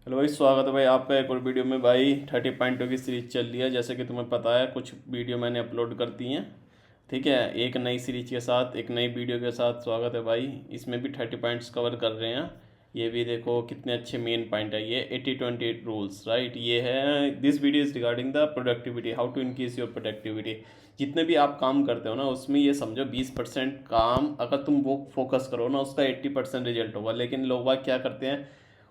Hello भाई, स्वागत है भाई आपका एक और वीडियो में। भाई 30.2 की सीरीज चल रही है, जैसे कि तुम्हें पता है कुछ वीडियो मैंने अपलोड कर दी हैं। ठीक है, एक नई सीरीज के साथ एक नई वीडियो के साथ स्वागत है भाई। इसमें भी 30 पॉइंट्स कवर कर रहे हैं। ये भी देखो कितने अच्छे मेन पॉइंट है। ये 80-20 रूल्स राइट, ये है। This video is regarding the productivity, how to increase your productivity. जितने भी आप काम करते हो ना, उसमें ये समझो 20% काम अगर तुम वो फोकस करो ना, उसका 80% रिजल्ट होगा। लेकिन लोग बाग क्या करते हैं,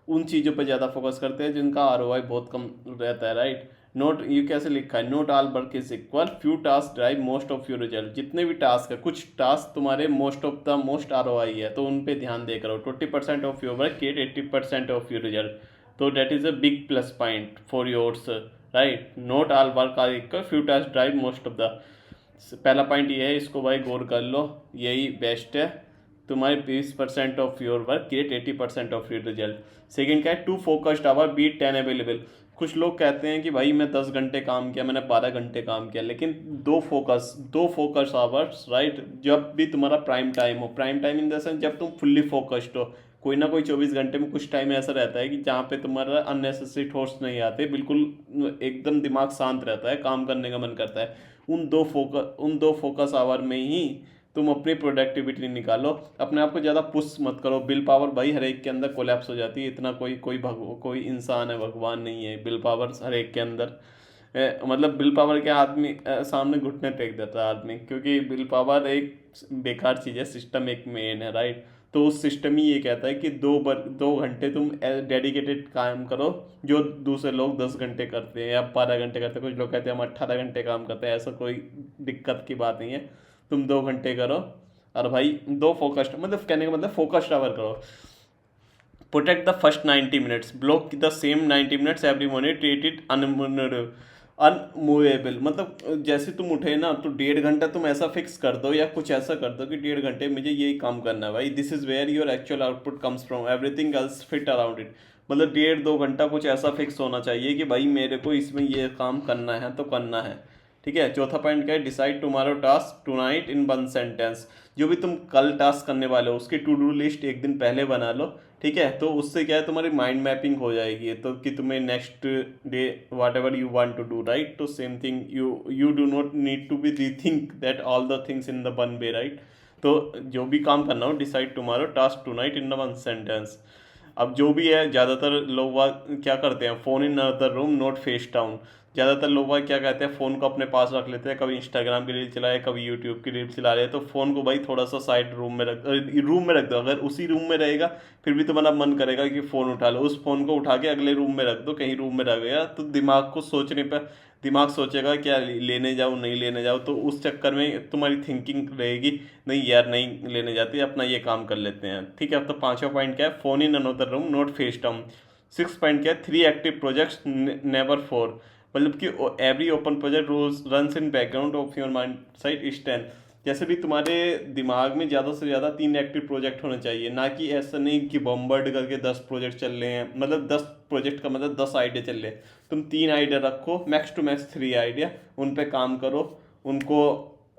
उन चीज़ों पे ज़्यादा फोकस करते हैं जिनका आरओआई बहुत कम रहता है राइट। नोट ये कैसे लिखा है, not all work is equal, few task drive most of your result. जितने भी टास्क है, कुछ टास्क तुम्हारे most of the most ROI है, तो उन पे ध्यान दे करो। 20% of your work create 80% of your result. तो that is a big plus point for yours right. Not all work are equal, few task drive most of the. पहला point ये है, इसको भाई गौर कर लो, यही बेस्ट है। तुम्हारे 20% of your work create 80% of your result. Second क्या है, two focused hour beat 10 available. कुछ लोग कहते हैं कि भाई मैं 10 घंटे काम किया, मैंने 12 घंटे काम किया, लेकिन दो फोकस आवर्स राइट। जब भी तुम्हारा प्राइम टाइम हो, prime time in the sense जब तुम फुल्ली फोकस्ड हो। कोई ना कोई 24 घंटे में कुछ टाइम ऐसा रहता है कि जहाँ पे तुम्हारा अननेसेसरी थॉट्स नहीं आते, बिल्कुल एकदम दिमाग शांत रहता है, काम करने का मन करता है। उन दो फोकस आवर में ही तुम अपनी प्रोडक्टिविटी निकालो। अपने आप को ज़्यादा पुश मत करो। बिल पावर भाई हर एक के अंदर कोलैप्स हो जाती है। इतना कोई इंसान है, भगवान नहीं है। बिल पावर हर एक के अंदर मतलब बिल पावर के आदमी सामने घुटने टेक देता है आदमी, क्योंकि बिल पावर एक बेकार चीज़ है, सिस्टम एक मेन है राइट। तो उस सिस्टम ही ये कहता है कि 2 घंटे तुम डेडिकेटेड काम करो, जो दूसरे लोग 10 घंटे करते हैं या 12 घंटे करते हैं। कुछ लोग कहते हैं हम 18 घंटे काम करते हैं, ऐसा कोई दिक्कत की बात नहीं है। तुम 2 घंटे करो, और भाई दो फोकस्ड, मतलब कहने का मतलब फोकस्ड आवर करो। Protect the first 90 minutes, block the same 90 minutes every morning, treat it unmovable. मतलब जैसे तुम उठे ना, तो 1.5 घंटा तुम ऐसा फिक्स कर दो या कुछ ऐसा कर दो कि 1.5 घंटे मुझे यही काम करना है भाई। This is where your actual output comes from, everything else fit around it. मतलब 1.5-2 घंटा कुछ ऐसा फिक्स होना चाहिए कि भाई मेरे को इसमें ये काम करना है तो करना है। ठीक है, चौथा पॉइंट क्या है, डिसाइड टुमारो टास्क टुनाइट इन 1 सेंटेंस। जो भी तुम कल टास्क करने वाले हो, उसकी टू डू लिस्ट एक दिन पहले बना लो। ठीक है, तो उससे क्या है, तुम्हारी माइंड मैपिंग हो जाएगी, तो कि तुम्हें next day whatever you want to do right. तो same thing, you do not need to be rethink that all the things in the one way right. तो जो भी काम करना हो, decide tomorrow task tonight in the 1 sentence. अब जो भी है, ज़्यादातर लोग क्या करते हैं, phone in other room not face down. ज़्यादातर लोग क्या कहते हैं, फ़ोन को अपने पास रख लेते हैं। कभी इंस्टाग्राम की रील चलाए, कभी यूट्यूब की रील चला रहे हैं, तो फ़ोन को भाई थोड़ा सा साइड रूम में रख दो। अगर उसी रूम में रहेगा, फिर भी तुम्हारा मन करेगा कि फ़ोन उठा लो। उस फ़ोन को उठा के अगले रूम में रख दो। कहीं रूम में रह गया तो दिमाग सोचेगा क्या लेने जाऊँ नहीं लेने जाऊँ, तो उस चक्कर में तुम्हारी थिंकिंग रहेगी, नहीं यार नहीं लेने जाते, अपना ये काम कर लेते हैं। ठीक है, तो पांचवा पॉइंट क्या है, phone in another room not face down. Six point क्या है, 3 एक्टिव प्रोजेक्ट्स नेवर फोर। मतलब कि every open project runs in background of your mind site is 10। जैसे भी तुम्हारे दिमाग में ज़्यादा से ज़्यादा 3 एक्टिव प्रोजेक्ट होने चाहिए, ना कि ऐसा नहीं कि बम्बर्ड करके 10 प्रोजेक्ट चल रहे हैं। मतलब 10 प्रोजेक्ट का मतलब 10 आइडिया चल रहे हैं। तुम 3 आइडिया रखो, मैक्स टू मैक्स 3 आइडिया, उन पे काम करो। उनको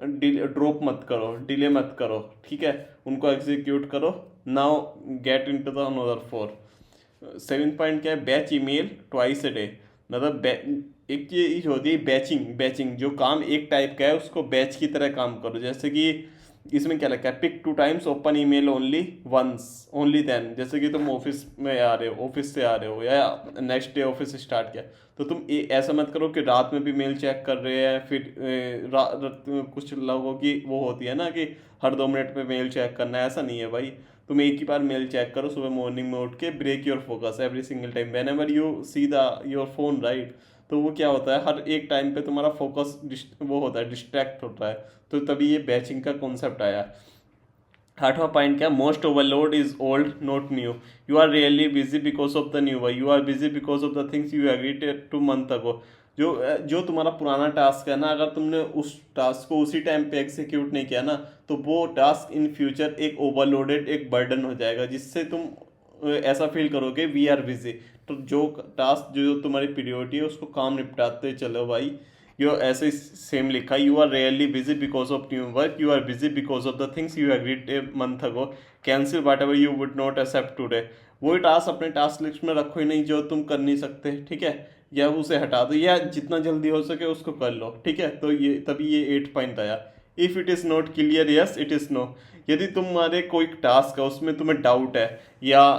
ड्रॉप मत करो, डिले मत करो। ठीक है, उनको एग्जीक्यूट करो। Now get in to the another 4। Seven point क्या है, batch email twice a day. मतलब एक चीज होती है बैचिंग। बैचिंग जो काम एक टाइप का है, उसको बैच की तरह काम करो। जैसे कि इसमें क्या लगता है, pick 2 times, open email only once, only then. जैसे कि तुम ऑफिस में आ रहे हो, ऑफिस से आ रहे हो, या नेक्स्ट डे ऑफिस स्टार्ट किया, तो तुम ऐसा मत करो कि रात में भी मेल चेक कर रहे हैं। फिर कुछ लोगों की वो होती है ना कि हर 2 मिनट पे मेल चेक करना है, ऐसा नहीं है भाई। तुम एक ही बार मेल चेक करो सुबह मॉर्निंग में उठ के। Break your focus every single time whenever you see the your phone right. तो वो क्या होता है, हर एक टाइम पे तुम्हारा फोकस वो होता है, डिस्ट्रैक्ट होता है। तो तभी ये बैचिंग का कॉन्सेप्ट आया। आठवां पॉइंट क्या, most overload is old not new. You are really busy because of the new, you are busy because of the things you agreed to month ago. जो जो तुम्हारा पुराना टास्क है ना, अगर तुमने उस टास्क को उसी टाइम पे एग्जीक्यूट नहीं किया ना, तो वो टास्क इन फ्यूचर एक ओवरलोडेड, एक बर्डन हो जाएगा, जिससे तुम ऐसा फील करोगे वी आर बिजी। तो जो टास्क जो तुम्हारी प्रियोरिटी है, उसको काम निपटाते चलो भाई। यू ऐसे सेम लिखा, you are rarely busy because of new work, you are busy because of the things you agreed a month ago, cancel whatever you would not accept today. वही task अपने task list में रखो ही नहीं जो तुम कर नहीं सकते, ठीक है, या उसे हटा दो या जितना जल्दी हो सके उसको कर लो, ठीक है। तो ये तभी ये 8 पॉइंट आया। If it is not clear, yes it is no. यदि तुम्हारे कोई टास्क है उसमें तुम्हें डाउट है, या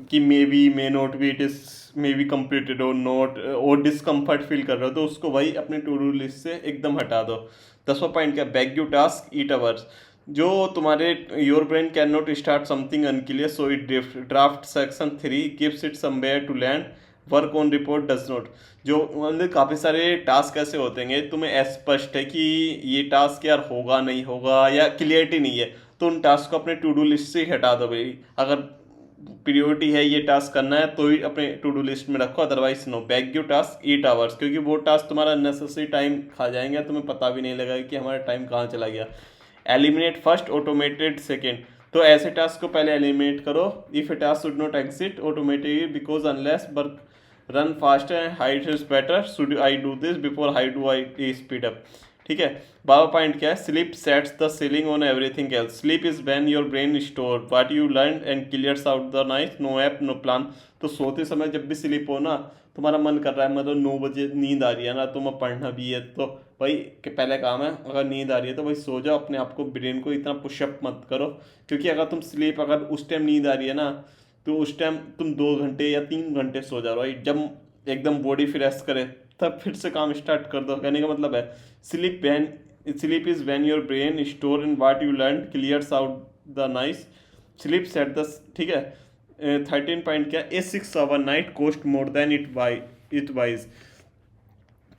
कि may be may not be, it is may be completed और नॉट, और डिस्कम्फर्ट फील कर रहे हो, तो उसको वही अपने टू डू लिस्ट से एकदम हटा दो। 10वां पॉइंट क्या, back you task eat hours. जो तुम्हारे your brain can not start something unclear so it draft section 3 gives it somewhere to land, work on report does not. जो मतलब काफ़ी सारे टास्क ऐसे होते हैं तुम्हें अस्पष्ट है कि ये टास्क यार होगा नहीं होगा, या क्लियरिटी नहीं है, तो उन टास्क को अपने टू डू लिस्ट से ही हटा दो भाई। अगर प्रियोरिटी है ये टास्क करना है तो ही अपने टू डू लिस्ट में रखो, otherwise no. Back you task 8 hours, क्योंकि वो टास्क तुम्हारा नेसेसरी टाइम खा जाएंगे, तुम्हें पता भी नहीं लगेगा कि हमारा टाइम कहाँ चला गया। Eliminate first, automated second. तो ऐसे टास्क को पहले एलिमिनेट करो। If a task should not exit automatically because unless work run faster and height is better, should I do this before high do I speed up, ठीक है। 12 point क्या है, sleep sets the ceiling on everything else. Sleep is when your brain store what you learn and clears out the night, no app no plan. तो सोते समय जब भी sleep हो ना, तुम्हारा मन कर रहा है मतलब 9 बजे नींद आ रही है ना, तुम्हें पढ़ना भी है, तो भाई कि पहले काम है, अगर नींद आ रही है तो भाई सो जाओ। अपने आप को, ब्रेन को इतना पुशअप मत करो, क्योंकि अगर तुम स्लीप, अगर उस टाइम नींद आ रही है ना, तो उस टाइम तुम 2 घंटे या 3 घंटे सो जाओ भाई। जब एकदम बॉडी फ्रेश करे तब फिर से काम स्टार्ट कर दो। कहने का मतलब है sleep is when your brain store in what you learn clears out the nice, sleep set the, ठीक है। 13 पॉइंट क्या, a 6 hour night cost more than it wise.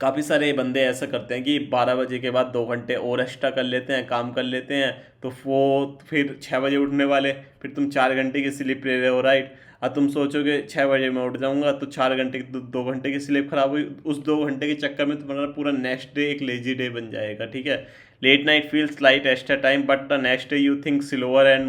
काफ़ी सारे बंदे ऐसा करते हैं कि 12 बजे के बाद 2 घंटे और एक्स्ट्रा कर लेते हैं, काम कर लेते हैं, तो वो फिर 6 बजे उठने वाले, फिर तुम 4 घंटे की स्लीप ले रहे हो, राइट। अब तुम सोचोगे 6 बजे मैं उठ जाऊंगा, तो 4 घंटे की 2 घंटे की स्लीप खराब हुई, उस 2 घंटे के चक्कर में तुम्हारा पूरा नेक्स्ट डे एक लेजी डे बन जाएगा, ठीक है। Late night feels light extra time but the next day you think slower and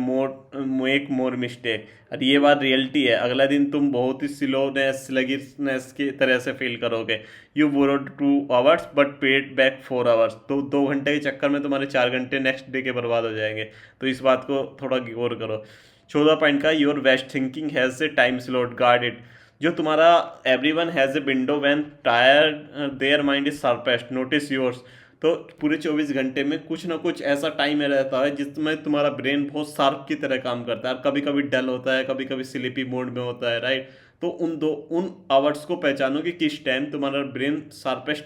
make more mistake. और ये बात रियलिटी है, अगला दिन तुम बहुत ही स्लोनेस लगिनेस की तरह से फील करोगे। You borrowed 2 hours but paid back 4 hours. तो 2 घंटे के चक्कर में तुम्हारे 4 घंटे नेक्स्ट डे के बर्बाद हो जाएंगे, तो इस बात को थोड़ा गौर करो। 14 पॉइंट का, your best thinking has a time slot, guard it. जो तुम्हारा everyone has a window when tire their mind is sharpest, notice yours. तो पूरे 24 घंटे में कुछ ना कुछ ऐसा टाइम रहता है जिसमें तुम्हारा ब्रेन बहुत शार्प की तरह काम करता है, और कभी कभी डल होता है, कभी कभी स्लीपी मोड में होता है, राइट। तो उन आवर्स को पहचानो कि किस टाइम तुम्हारा ब्रेन शार्पेस्ट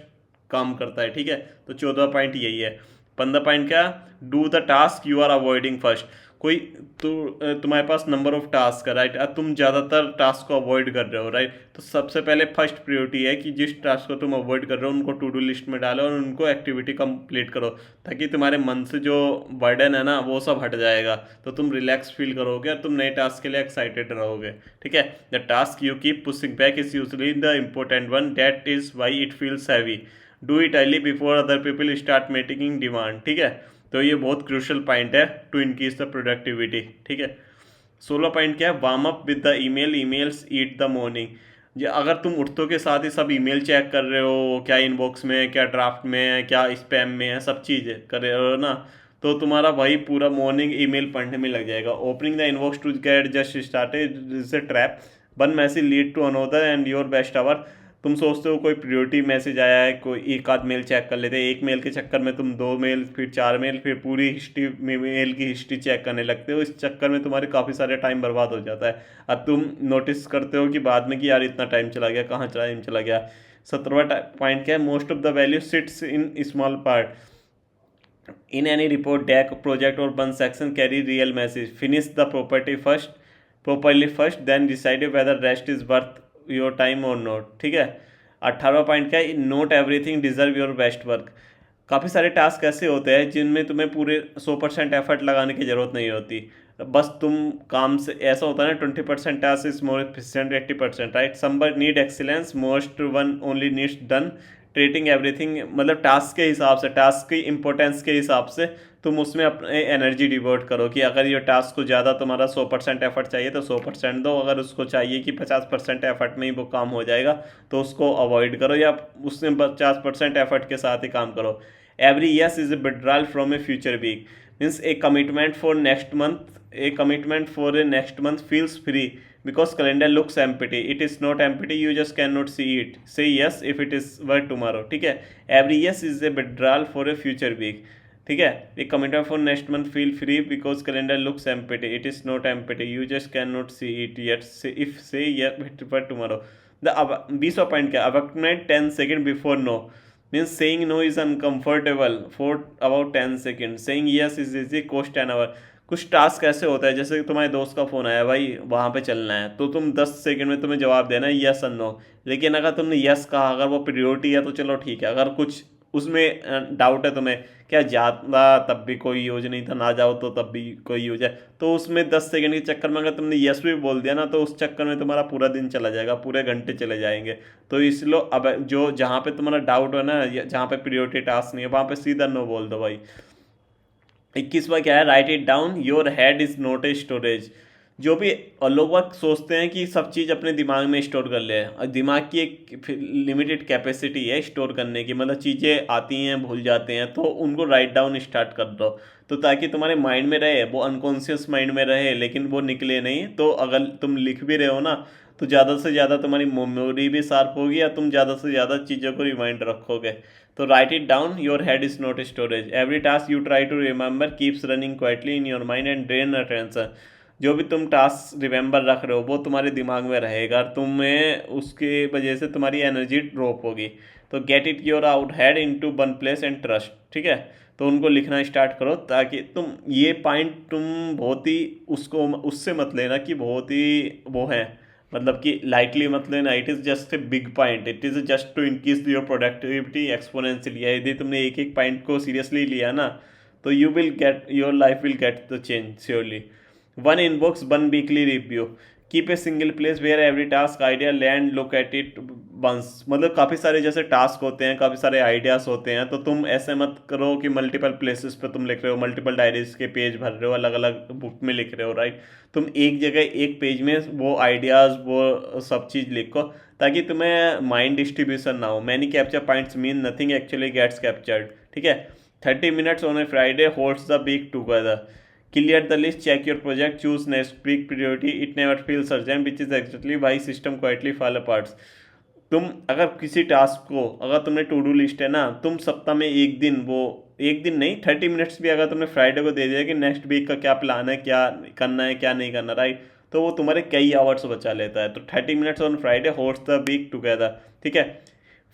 काम करता है, ठीक है। तो 14 पॉइंट यही है। 15 पॉइंट क्या, do the task you are avoiding first. कोई तो तुम्हारे पास नंबर ऑफ टास्क है, राइट। अब तुम ज़्यादातर टास्क को अवॉइड कर रहे हो, राइट। तो सबसे पहले फर्स्ट प्रायोरिटी है कि जिस टास्क को तुम अवॉइड कर रहे हो उनको टू डू लिस्ट में डालो और उनको एक्टिविटी कंप्लीट करो, ताकि तुम्हारे मन से जो बर्डन है ना वो सब हट जाएगा, तो तुम रिलैक्स फील करोगे और तुम नए टास्क के लिए एक्साइटेड रहोगे, ठीक है। The task you keep pushing back is usually the important one, that is why it feels heavy. Do it early before other people start making demand, ठीक है। तो ये बहुत क्रूशल पॉइंट है टू इंक्रीज द प्रोडक्टिविटी, ठीक है। 16 point क्या है, warm up with the emails eat the morning. ये अगर तुम उठतों के साथ ही सब ईमेल चेक कर रहे हो, क्या इनबॉक्स में है, क्या ड्राफ्ट में है, क्या स्पैम में है, सब चीज़ कर रहे हो ना, तो तुम्हारा भाई पूरा मॉर्निंग ईमेल पढ़ने में लग जाएगा। Opening the inbox to get just started is a trap, one message lead to another and your best hour. तुम सोचते हो कोई प्रायोरिटी मैसेज आया है, कोई एक आध मेल चेक कर लेते हैं, एक मेल के चक्कर में तुम 2 मेल, फिर 4 मेल, फिर पूरी हिस्ट्री, मेल की हिस्ट्री चेक करने लगते हो। इस चक्कर में तुम्हारे काफ़ी सारे टाइम बर्बाद हो जाता है। अब तुम नोटिस करते हो कि बाद में कि यार इतना टाइम चला गया, कहाँ टाइम चला गया। 17वां पॉइंट क्या है, most of the value sits in small part in any report deck project or one section carry real message, finish the properly first then decide whether rest is worth your time or not, ठीक है। 18वां point क्या है, note everything deserve your best work. काफ़ी सारे task ऐसे होते हैं जिनमें तुम्हें पूरे 100% एफर्ट लगाने की ज़रूरत नहीं होती, बस तुम काम से, ऐसा होता है ना, 20% task is more efficient 80%, right. Somebody need excellence, most one only needs done, treating everything. मतलब टास्क के हिसाब से, टास्क की इंपॉर्टेंस के हिसाब से तुम उसमें अपने एनर्जी डिवोट करो, कि अगर ये टास्क को ज़्यादा तुम्हारा 100% एफर्ट चाहिए तो 100% दो, अगर उसको चाहिए कि 50% एफर्ट में ही वो काम हो जाएगा तो उसको अवॉइड करो, या उसने 50% एफर्ट के साथ ही काम करो। Every yes is a withdrawal from a future week means a commitment for next month, a commitment for a next month feels free because calendar looks empty. It is not empty, you just cannot see it. Say yes if it is were tomorrow. ठीक है, every yes is a withdrawal for a future week. ठीक है, a commitment for next month feel free because calendar looks empty. It is not empty, you just cannot see it yet. Say yes for tomorrow. The 20वां point क्या, avoid 10 second before no, means saying no is uncomfortable for about 10 seconds. Saying yes is easy, cost an hour. कुछ task ऐसे होता है, जैसे कि तुम्हारे दोस्त का फ़ोन आया, भाई वहाँ पे चलना है, तो तुम 10 सेकंड में तुम्हें जवाब देना है यस और नो. लेकिन अगर तुमने यस कहा, अगर वो प्रियोरिटी है तो चलो ठीक है. अगर कुछ उसमें डाउट है तुम्हें, क्या जाता तब भी कोई यूज नहीं था, ना जाओ तो तब भी कोई यूज है, तो उसमें 10 सेकंड के चक्कर में अगर तुमने यस भी बोल दिया ना, तो उस चक्कर में तुम्हारा पूरा दिन चला जाएगा, पूरे घंटे चले जाएंगे. तो इसलिए अब जो जहाँ पे तुम्हारा डाउट है ना, जहाँ पे प्रियोरिटी टास्क नहीं है, वहाँ पे सीधा नो बोल दो भाई. 21वां क्या है, right it down, your head is not a storage. जो भी, और लोग वक्त सोचते हैं कि सब चीज़ अपने दिमाग में स्टोर कर ले, और दिमाग की एक लिमिटेड कैपेसिटी है स्टोर करने की, मतलब चीज़ें आती हैं भूल जाते हैं, तो उनको राइट डाउन स्टार्ट कर दो, तो ताकि तुम्हारे माइंड में रहे, वो अनकॉन्शियस माइंड में रहे, लेकिन वो निकले नहीं. तो अगर तुम लिख भी रहे हो ना, तो ज़्यादा से ज़्यादा तुम्हारी मेमोरी भी शार्प होगी, या तुम ज़्यादा से ज़्यादा चीज़ों को रिमाइंड रखोगे. तो write it down, your head is not storage. Every task you try to remember keeps running quietly in your mind and drain attention. जो भी तुम टास्क रिमेंबर रख रहे हो वो तुम्हारे दिमाग में रहेगा, तुम्हें उसके वजह से तुम्हारी एनर्जी ड्रॉप होगी. तो get it your out head into one place and trust. ठीक है, तो उनको लिखना स्टार्ट करो, ताकि तुम ये पॉइंट तुम बहुत ही उसको उससे मत लेना कि बहुत ही वो है, मतलब कि लाइटली मत लेना. It is just a big point, it is just to increase your productivity exponentially. यदि तुमने एक एक पॉइंट को सीरियसली लिया ना, तो you will get, your life will get the change surely. One inbox, one weekly review. Keep a single place where every task idea land, look at it once. मतलब काफ़ी सारे जैसे टास्क होते हैं, काफ़ी सारे आइडियाज़ होते हैं, तो तुम ऐसे मत करो कि मल्टीपल प्लेसेस पे तुम लिख रहे हो, मल्टीपल डायरीज के पेज भर रहे हो, अलग अलग बुक में लिख रहे हो, राइट. तुम एक जगह एक पेज में वो आइडियाज़ वो सब चीज़ लिखो, ताकि तुम्हें माइंड डिस्ट्रीब्यूशन ना हो. Many capture points mean nothing actually gets captured. ठीक है, 30 minutes on a Friday holds the week together. Clear the list, check your project, choose next week priority. It never feels urgent, which is exactly why system quietly fall apart. तुम अगर किसी task को, अगर तुमने to do list है ना, तुम सप्ताह में एक दिन, वो एक दिन नहीं 30 मिनट्स भी अगर तुमने फ्राइडे को दे दिया कि नेक्स्ट वीक का क्या प्लान है, क्या करना है क्या नहीं करना, राइट, तो वो तुम्हारे कई आवर्स बचा लेता है. तो 30 minutes on Friday holds the week together. ठीक है,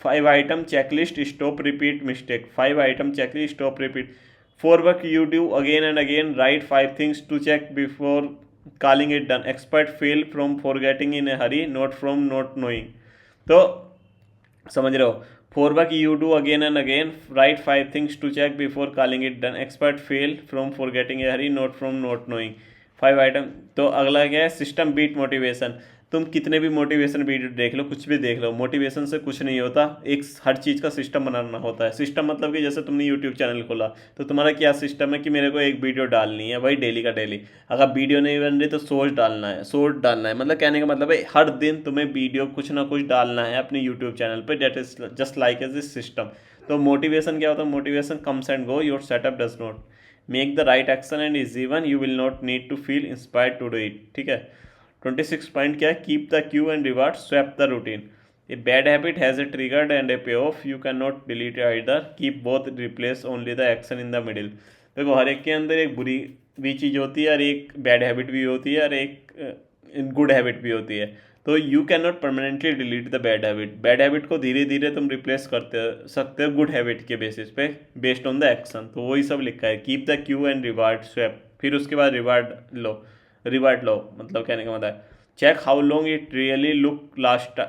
5 item checklist, stop repeat mistake. 5 item checklist, stop repeat. For work you do again and again, write 5 things to check before calling it done. Expert fail from forgetting in a hurry, not from not knowing. तो समझ रहे हो, for work you do again and again, write 5 things to check before calling it done. Expert fail from forgetting a hurry, not from not knowing. 5 item. तो अगला क्या है, system beat motivation. तुम कितने भी मोटिवेशन वीडियो देख लो, कुछ भी देख लो, मोटिवेशन से कुछ नहीं होता. एक हर चीज़ का सिस्टम बनाना होता है. सिस्टम मतलब कि जैसे तुमने यूट्यूब चैनल खोला, तो तुम्हारा क्या सिस्टम है कि मेरे को एक वीडियो डालनी है भाई, डेली का डेली. अगर वीडियो नहीं बन रही तो शॉर्ट डालना है, शॉर्ट डालना है, मतलब कहने का मतलब है हर दिन तुम्हें वीडियो कुछ ना कुछ डालना है अपने यूट्यूब चैनल पर. That is just like as this system. तो मोटिवेशन क्या होता है, motivation comes and go, your setup does not. Make the right action and is even, you will not need to feel inspired to do it. ठीक है, 26 point क्या है, keep the cue and reward, swap the routine. A bad habit has a triggered and a pay off, you can not delete either, keep both, replace only the action in the middle. देखो, हर एक के अंदर एक बुरी भी चीज़ होती है, और एक बैड हैबिट भी होती है, और एक गुड हैबिट भी होती है. तो you can not permanently delete the bad habit. Bad habit को धीरे धीरे तुम रिप्लेस करते सकते हो गुड हैबिट के बेसिस पे, बेस्ड ऑन द एक्शन. तो वही सब लिखा है, keep the cue and reward, swap. फिर उसके बाद रिवार्ड लो, मतलब कहने का मतलब check how long it really look last,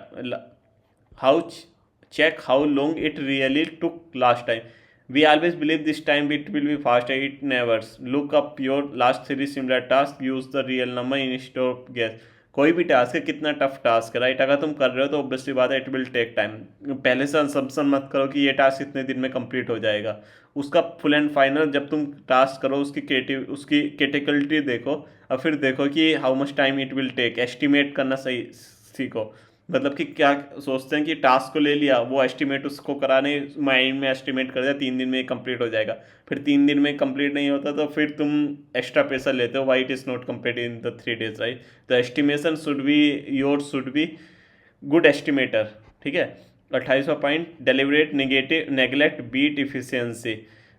check how long it really took last time. We always believe this time it will be fast, it never's. Look up your last 3 similar task, use the real number in stop guess. कोई भी task है, कितना tough task है, right, अगर तुम कर रहे हो तो ऑब्वियसली बात है इट विल टेक टाइम. पहले से असम्पशन मत करो कि ये टास्क इतने दिन में कंप्लीट हो जाएगा. उसका फुल एंड फाइनल जब तुम टास्क करो, उसकी कैटेगरिटी देखो, और फिर देखो कि how much time it will take. Estimate करना सही सीखो. मतलब कि क्या सोचते हैं कि टास्क को ले लिया, वो एस्टिमेट उसको कराने माइंड में एस्टिमेट कर दिया 3 दिन में कंप्लीट हो जाएगा, फिर 3 दिन में कंप्लीट नहीं होता तो फिर तुम एक्स्ट्रा पैसा लेते हो, why it is not complete in the 3 days, right. तो estimation should be, your should be good estimator, ठीक है। 28वां point, deliberate negative neglect beat efficiency,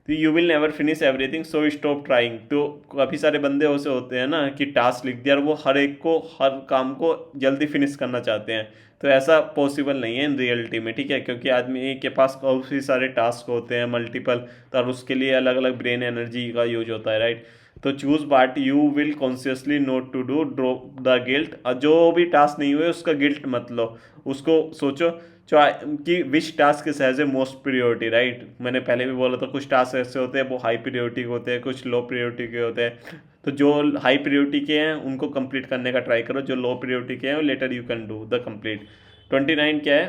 तो you will never finish everything so stop trying. तो काफ़ी सारे बंदे ऐसे होते हैं ना कि टास्क लिख दिया और वो हर एक को, हर काम को जल्दी फिनिश करना चाहते हैं, तो ऐसा पॉसिबल नहीं है इन रियलिटी में, ठीक है, क्योंकि आदमी के पास काफ़ी सारे टास्क होते हैं मल्टीपल, तो और उसके लिए अलग अलग ब्रेन एनर्जी का यूज होता है, राइट। तो choose part you will consciously not to do, drop the guilt, जो भी टास्क नहीं हुए उसका गिल्ट मत लो, उसको सोचो कि which task is has a most priority, right. मैंने पहले भी बोला था कुछ टास्क ऐसे होते हैं वो हाई प्रियोरिटी के होते हैं, कुछ लो प्रियोरिटी के होते हैं, तो जो हाई प्रियोरिटी के हैं उनको कंप्लीट करने का ट्राई करो, जो लो प्रियोरिटी के हैं later you can do the complete. 29 क्या है,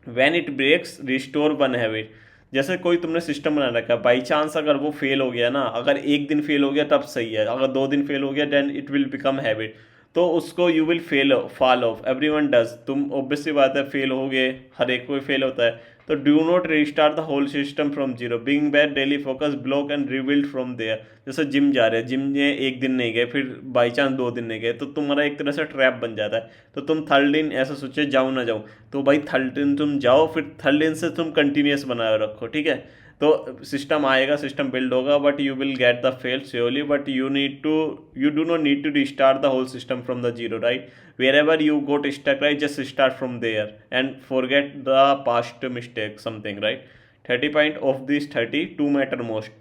when it breaks restore one habit, जैसे कोई तुमने सिस्टम बना रखा है, बाई चांस अगर वो फेल हो गया ना, अगर एक दिन फेल हो गया तब सही है, अगर 2 दिन फेल हो गया then it will become habit, तो उसको you will fail fall off, everyone does, तुम ऑब्वियसली बात है फेल हो गए, हर एक को फेल होता है, तो do not restart the whole system from zero, bring back daily focus block and rebuild from there. जैसे जिम जा रहे हैं, जिम में एक दिन नहीं गए, फिर बाई चांस 2 दिन नहीं गए, तो तुम्हारा एक तरह से ट्रैप बन जाता है, तो तुम थर्ड दिन ऐसा सोचे जाऊँ ना जाऊँ, तो भाई थर्ड दिन तुम जाओ, फिर थर्ड दिन से तुम कंटिन्यूस बनाए रखो, ठीक है। तो सिस्टम आएगा, सिस्टम बिल्ड होगा, but you will get the fail surely, but you do not need to restart the whole system from the zero, right. wherever you got stuck, right, just start from there and forget the past mistake something, right. 30 point of these 30 two matter most,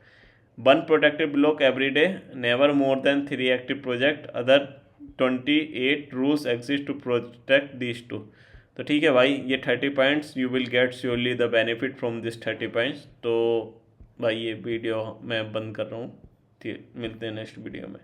one protected block every day, never more than 3 active project, other 28 rules exist to protect these two। तो ठीक है भाई, ये 30 points you will gate surely the benefit from this 30 points. तो भाई ये video मैं बंद कर रहा हूँ, मिलते हैं नेक्स्ट वीडियो में।